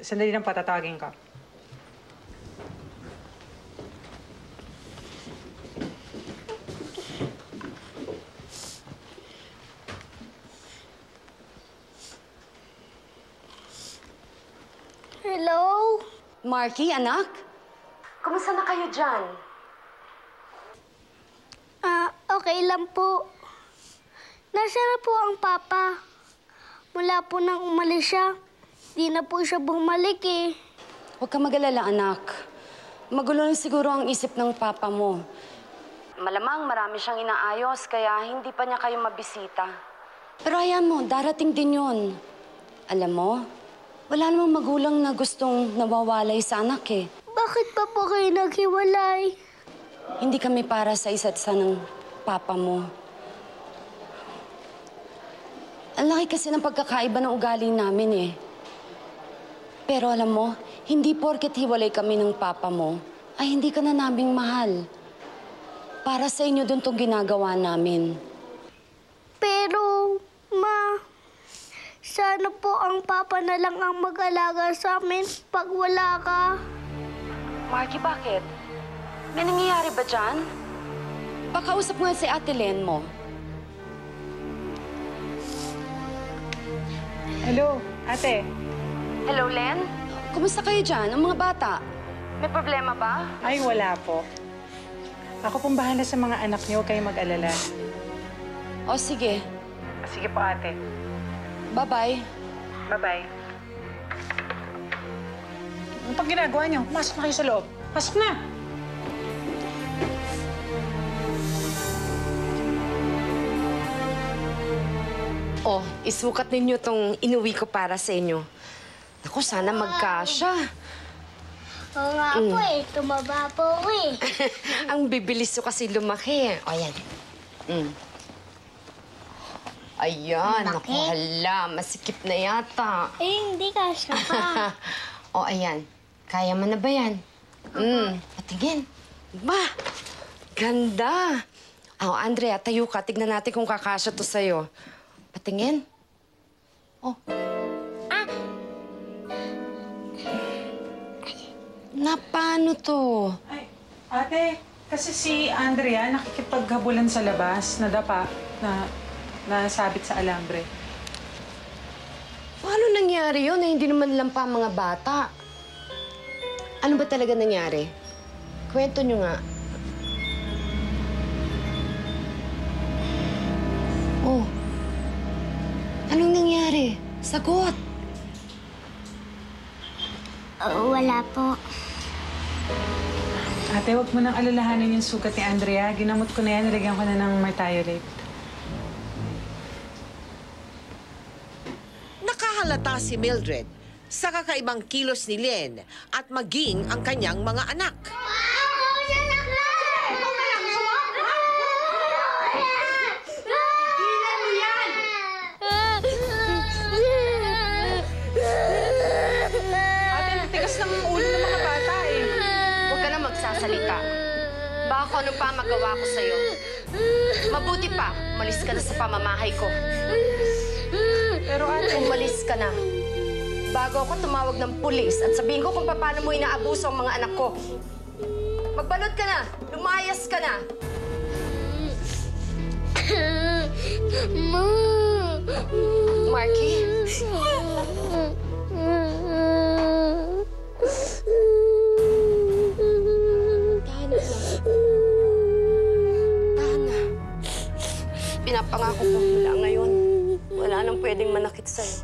Sandali lang patatawagin ko. Hello? Marky, anak? Kumusta na kayo dyan? Okay lang po. Nasaan na po ang papa? Mula po nang umalis siya, di na po siya bumalik eh. Huwag ka mag-alala, anak. Magulo na siguro ang isip ng papa mo. Malamang marami siyang inaayos, kaya hindi pa niya kayo mabisita. Pero ayan mo, darating din yun. Alam mo, wala namang magulang na gustong nawawalay sa anak eh. Bakit pa po kayo naghiwalay? Hindi kami para sa isa't isa ng papa mo. Ang laki kasi ng pagkakaiba ng ugali namin eh. Pero alam mo, hindi porket hiwalay kami ng papa mo, ay hindi ka na naming mahal. Para sa inyo doon itong ginagawa namin. Pero, Ma, sana po ang papa na lang ang mag-alaga sa amin pag wala ka. Marky, bakit? May nangyayari ba dyan? Pakausap nga si Ate Len mo. Hello, ate. Hello, Len? Kumusta kayo dyan, ang mga bata? May problema ba? Ay, wala po. Ako pong bahala sa mga anak niyo, kayo mag-alala. O, sige. Sige po, ate. Bye-bye. Bye-bye. Ano pang ginagawa niyo? Pasok na kayo sa loob. Pasok na! Oh, isukat ninyo tong inuwi ko para sa inyo. Naku, sana magkasya. Oo nga po eh, tumaba po ako eh. Ang bibilis ko kasi lumaki. O, yan. Ayan, naku, hala, masikip na yata. Eh, hindi kasya pa. O, ayan. Kaya mo na ba yan? Patingin. Ba, ganda. O, Andrea, tayo ka. Tignan natin kung kakasya to sa'yo. Patingin. Oh. Na, paano to? Ay, ate, kasi si Andrea nakikipaghabulan sa labas, nadapa, nasabit sa alambre. Paano nangyari yun na hindi naman lampa ang mga bata? Ano ba talaga nangyari? Kwento nyo nga. Oh. Anong nangyari? Sagot! Wala po. Ate, huwag mo nang alalahanin yung sugat ni Andrea. Ginamot ko na yan, nilagyan ko na ng Mertiolate. Nakahalata si Mildred sa kakaibang kilos ni Len at maging ang kanyang mga anak. Salita. Baka kung ano pa magawa ko sa'yo. Mabuti pa, umalis ka na sa pamamahay ko. Pero ate... Umalis ka na. Bago ako tumawag ng pulis at sabihin ko kung paano mo inaabuso ang mga anak ko. Magbalot ka na! Lumayas ka na! Marky? Pinapangako ko mula ngayon, wala nang pwedeng manakit sa'yo.